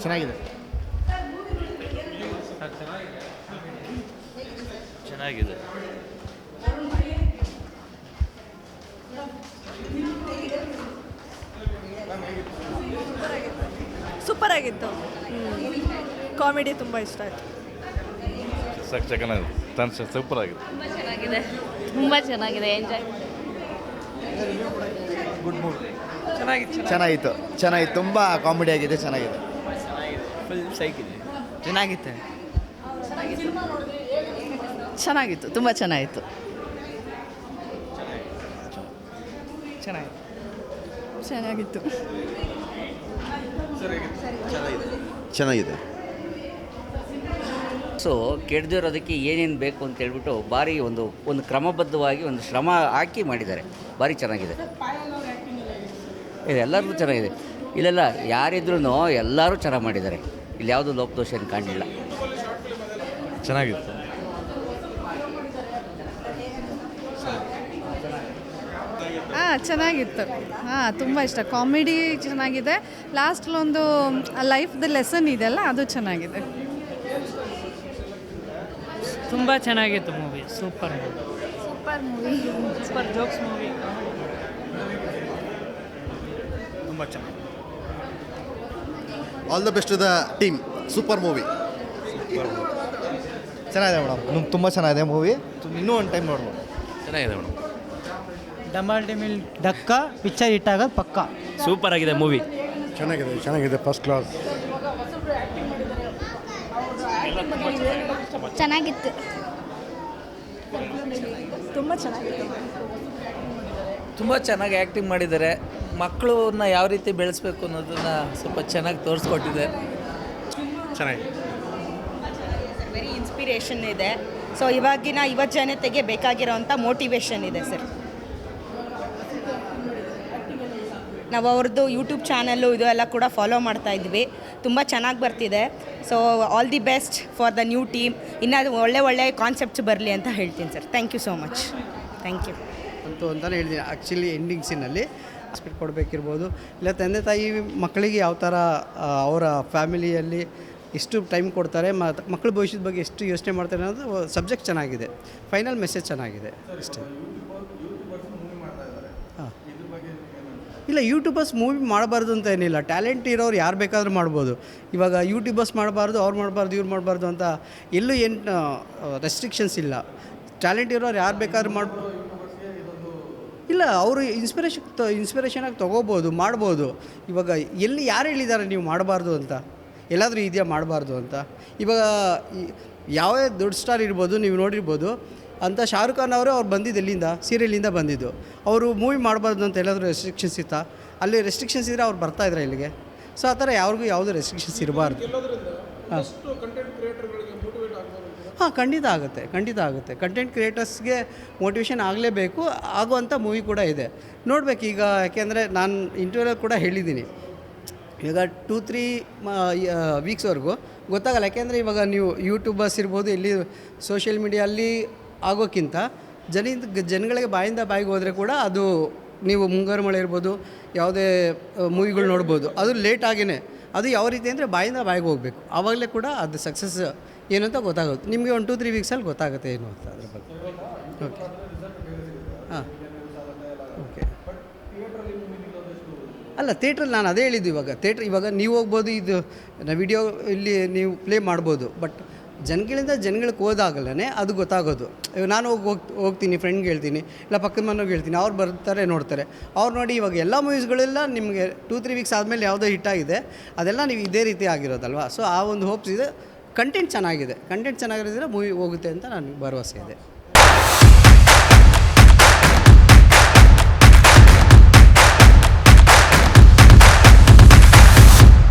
ಚೆನ್ನಾಗಿದೆ. ಚೆನ್ನಾಗಿದೆ. ಸೂಪರ್ ಆಗಿತ್ತು. ಕಾಮಿಡಿ ತುಂಬ ಇಷ್ಟ ಆಯಿತು. ಸೂಪರ್ ಆಗಿದೆ. ತುಂಬ ಚೆನ್ನಾಗಿದೆ, ತುಂಬ ಚೆನ್ನಾಗಿದೆ. ಎಂಜಾಯ್. Good movie. ಚೆನ್ನಾಗಿತ್ತು. ತುಂಬ ಕಾಮಿಡಿ ಆಗಿದೆ. ಚೆನ್ನಾಗಿದೆ. ಫುಲ್ ಸೈಕಿದೆ. ಚೆನ್ನಾಗಿತ್ತು. ಚೆನ್ನಾಗಿತ್ತು, ತುಂಬ ಚೆನ್ನಾಗಿತ್ತು. ಚೆನ್ನಾಗಿತ್ತು. ಚೆನ್ನಾಗಿದೆ. ಸೊ ಕೆಡ್ದಿರೋದಕ್ಕೆ ಏನೇನು ಬೇಕು ಅಂತ ಹೇಳ್ಬಿಟ್ಟು ಭಾರಿ ಒಂದು ಕ್ರಮಬದ್ಧವಾಗಿ ಒಂದು ಶ್ರಮ ಹಾಕಿ ಮಾಡಿದ್ದಾರೆ. ಭಾರಿ ಚೆನ್ನಾಗಿದೆ. ಎಲ್ಲರಿಗೂ ಚೆನ್ನಾಗಿದೆ. ಇಲ್ಲೆಲ್ಲ ಯಾರಿದ್ರೂ ಎಲ್ಲರೂ ಚೆನ್ನಾಗಿ ಮಾಡಿದ್ದಾರೆ. ಇಲ್ಲಿ ಯಾವುದೂ ಲೋಪದೋಷ ಏನು ಕಾಣಲಿಲ್ಲ. ಚೆನ್ನಾಗಿತ್ತು. ಚೆನ್ನಾಗಿತ್ತು. ತುಂಬ ಇಷ್ಟ. ಕಾಮಿಡಿ ಚೆನ್ನಾಗಿದೆ. ಲಾಸ್ಟಲ್ಲೊಂದು ಲೈಫ್ದು ಲೆಸನ್ ಇದೆಯಲ್ಲ, ಅದು ಚೆನ್ನಾಗಿದೆ. ತುಂಬ ಚೆನ್ನಾಗಿತ್ತು movie. Super movie. Super jokes movie. ತುಂಬ ಚೆನ್ನಾಗಿ. All the best to the team. Super movie. ಚೆನ್ನಾಗಿದೆ ಮೇಡಮ್. ತುಂಬ ಚೆನ್ನಾಗಿದೆ ಮೂವಿ. ಇನ್ನೂ ಒಂದು ಟೈಮ್ ನೋಡ್ಬೋದು. ಚೆನ್ನಾಗಿದೆ ಮೇಡಮ್. ಡಮಾಲ್ ಡಿಮಿಲ್ ಡಕ್ಕ ಪಿಕ್ಚರ್ ಇಟ್ಟಾಗ ಪಕ್ಕ. ಸೂಪರ್ ಆಗಿದೆ ಮೂವಿ. ಚೆನ್ನಾಗಿದೆ. First class. ಚೆನ್ನಾಗಿತ್ತು. ತುಂಬ ಚೆನ್ನಾಗಿತ್ತು. ತುಂಬ ಚೆನ್ನಾಗಿ ಆ್ಯಕ್ಟಿಂಗ್ ಮಾಡಿದ್ದಾರೆ. ಮಕ್ಕಳನ್ನ ಯಾವ ರೀತಿ ಬೆಳೆಸ್ಬೇಕು ಅನ್ನೋದನ್ನು ಸ್ವಲ್ಪ ಚೆನ್ನಾಗಿ ತೋರಿಸ್ಕೊಟ್ಟಿದೆ. ಚೆನ್ನಾಗಿದೆ. ವೆರಿ ಇನ್ಸ್ಪಿರೇಷನ್ ಇದೆ. ಸೊ ಇವತ್ತು ಜನತೆಗೆ ಬೇಕಾಗಿರೋವಂಥ ಮೋಟಿವೇಶನ್ ಇದೆ ಸರ್. ನಾವು ಅವ್ರದ್ದು ಯೂಟ್ಯೂಬ್ ಚಾನಲ್ಲು ಇದು ಎಲ್ಲ ಕೂಡ ಫಾಲೋ ಮಾಡ್ತಾ ಇದ್ವಿ. ತುಂಬ ಚೆನ್ನಾಗಿ ಬರ್ತಿದೆ. So all the best for the new team. ಇನ್ನೂ ಒಳ್ಳೆ ಕಾನ್ಸೆಪ್ಟ್ಸ್ ಬರಲಿ ಅಂತ ಹೇಳ್ತೀನಿ sir. Thank you so much. Thank you ಅಂತಲೇ ಹೇಳ್ತೀನಿ. ಆ್ಯಕ್ಚುಲಿ ಎಂಡಿಂಗ್ ಸೀನಲ್ಲಿ ಹಾಸ್ಪಿಟಲ್ ಕೊಡಬೇಕಿರ್ಬೋದು, ಇಲ್ಲ ತಂದೆ ತಾಯಿ ಮಕ್ಕಳಿಗೆ ಯಾವ ಥರ ಅವರ ಫ್ಯಾಮಿಲಿಯಲ್ಲಿ ಎಷ್ಟು ಟೈಮ್ ಕೊಡ್ತಾರೆ, ಮಕ್ಕಳ ಭವಿಷ್ಯದ ಬಗ್ಗೆ ಎಷ್ಟು ಯೋಚನೆ ಮಾಡ್ತಾರೆ ಅನ್ನೋದು ಸಬ್ಜೆಕ್ಟ್ ಚೆನ್ನಾಗಿದೆ. ಫೈನಲ್ ಮೆಸೇಜ್ ಚೆನ್ನಾಗಿದೆ ಅಷ್ಟೇ. ಹಾಂ, ಇಲ್ಲ ಯೂಟ್ಯೂಬರ್ಸ್ ಮೂವಿ ಮಾಡಬಾರ್ದು ಅಂತ ಏನಿಲ್ಲ. ಟ್ಯಾಲೆಂಟ್ ಇರೋರು ಯಾರು ಬೇಕಾದರೂ ಮಾಡ್ಬೋದು. ಇವಾಗ ಯೂಟ್ಯೂಬರ್ಸ್ ಮಾಡಬಾರ್ದು, ಅವ್ರು ಮಾಡಬಾರ್ದು, ಇವ್ರು ಮಾಡಬಾರ್ದು ಅಂತ ಎಲ್ಲೂ ಏನು ರೆಸ್ಟ್ರಿಕ್ಷನ್ಸ್ ಇಲ್ಲ. ಟ್ಯಾಲೆಂಟ್ ಇರೋರು ಯಾರು ಬೇಕಾದ್ರೂ ಇಲ್ಲ, ಅವರು ಇನ್ಸ್ಪಿರೇಷನಾಗಿ ತೊಗೋಬೋದು, ಮಾಡ್ಬೋದು. ಇವಾಗ ಎಲ್ಲಿ ಯಾರು ಹೇಳಿದ್ದಾರೆ ನೀವು ಮಾಡಬಾರ್ದು ಅಂತ? ಎಲ್ಲಾದರೂ ಇದೆಯಾ ಮಾಡಬಾರ್ದು ಅಂತ? ಇವಾಗ ಯಾವೇ ದೊಡ್ಡ ಸ್ಟಾರ್ ಇರ್ಬೋದು, ನೀವು ನೋಡಿರ್ಬೋದು, ಅಂತ ಶಾರುಖ್ ಖಾನ್ ಅವರೇ ಅವ್ರು ಬಂದಿದ್ದು ಎಲ್ಲಿಂದ? ಸೀರಿಯಲಿಂದ ಬಂದಿದ್ದು. ಅವರು ಮೂವಿ ಮಾಡಬಾರ್ದು ಅಂತ ಎಲ್ಲಾದರೂ ರೆಸ್ಟ್ರಿಕ್ಷನ್ಸ್ ಇತ್ತಾ? ಅಲ್ಲಿ ರೆಸ್ಟ್ರಿಕ್ಷನ್ಸ್ ಇದ್ದರೆ ಅವ್ರು ಬರ್ತಾಯಿದ್ರು ಇಲ್ಲಿಗೆ. ಸೊ ಆ ಥರ ಯಾರಿಗೂ ಯಾವುದೂ ರೆಸ್ಟ್ರಿಕ್ಷನ್ಸ್ ಇರಬಾರ್ದು. ಹಾಂ, ಖಂಡಿತ ಆಗುತ್ತೆ. ಕಂಟೆಂಟ್ ಕ್ರಿಯೇಟರ್ಸ್ಗೆ ಮೋಟಿವೇಶನ್ ಆಗಲೇಬೇಕು. ಆಗುವಂಥ ಮೂವಿ ಕೂಡ ಇದೆ. ನೋಡಬೇಕು ಈಗ. ಯಾಕೆಂದರೆ ನಾನು ಇಂಟರ್ವ್ಯೂಲ್ಲಿ ಕೂಡ ಹೇಳಿದ್ದೀನಿ, ಈಗ 2-3 ವೀಕ್ಸ್ವರೆಗೂ ಗೊತ್ತಾಗಲ್ಲ. ಯಾಕೆಂದರೆ ಇವಾಗ ನೀವು ಯೂಟ್ಯೂಬರ್ಸ್ ಇರ್ಬೋದು, ಎಲ್ಲಿ ಸೋಷಿಯಲ್ ಮೀಡಿಯಲ್ಲಿ ಆಗೋಕ್ಕಿಂತ ಜನಗಳಿಗೆ ಬಾಯಿಂದ ಬಾಯಿಗೆ ಹೋದರೆ ಕೂಡ ಅದು ನೀವು ಮುಂಗಾರು ಮಳೆ ಇರ್ಬೋದು, ಯಾವುದೇ ಮೂವಿಗಳು ನೋಡ್ಬೋದು. ಅದು ಲೇಟ್ ಆಗಿಯೇ ಅದು ಯಾವ ರೀತಿ ಅಂದರೆ ಬಾಯಿಂದ ಬಾಯಿಗೆ ಹೋಗಬೇಕು. ಆವಾಗಲೇ ಕೂಡ ಅದು ಸಕ್ಸಸ್ ಏನು ಅಂತ ಗೊತ್ತಾಗುತ್ತೆ ನಿಮಗೆ. 1-2-3 ವೀಕ್ಸಲ್ಲಿ ಗೊತ್ತಾಗುತ್ತೆ ಏನು ಅಂತ ಅದ್ರ ಬಗ್ಗೆ. ಓಕೆ, ಹಾಂ, ಓಕೆ. ಅಲ್ಲ, ಥಿಯೇಟ್ರಲ್ಲಿ ನಾನು ಅದೇ ಹೇಳಿದ್ದು. ಇವಾಗ ನೀವು ಹೋಗ್ಬೋದು, ಇದು ವಿಡಿಯೋ ಇಲ್ಲಿ ನೀವು ಪ್ಲೇ ಮಾಡ್ಬೋದು. ಬಟ್ ಜನಗಳಿಗೆ ಹೋದಾಗಲೇ ಅದು ಗೊತ್ತಾಗೋದು. ನಾನು ಹೋಗ್ತೀನಿ, ಫ್ರೆಂಡ್ಗೆ ಹೇಳ್ತೀನಿ, ಇಲ್ಲ ಪಕ್ಕದ ಮನೆಗೆ ಹೇಳ್ತೀನಿ, ಅವ್ರು ಬರ್ತಾರೆ, ನೋಡ್ತಾರೆ. ಅವ್ರು ನೋಡಿ ಇವಾಗ ಎಲ್ಲ ಮೂವೀಸ್ಗಳೆಲ್ಲ ನಿಮಗೆ 2-3 ವೀಕ್ಸ್ ಆದಮೇಲೆ ಯಾವುದೋ ಹಿಟ್ಟಾಗಿದೆ, ಅದೆಲ್ಲ ನೀವು ಇದೇ ರೀತಿ ಆಗಿರೋದಲ್ವ. ಸೊ ಆ ಒಂದು ಹೋಪ್ಸ್ ಇದೆ. ಕಂಟೆಂಟ್ ಚೆನ್ನಾಗಿರೋದ್ರಿಂದ ಮೂವಿ ಹೋಗುತ್ತೆ ಅಂತ ನನಗೆ ಭರವಸೆ ಇದೆ.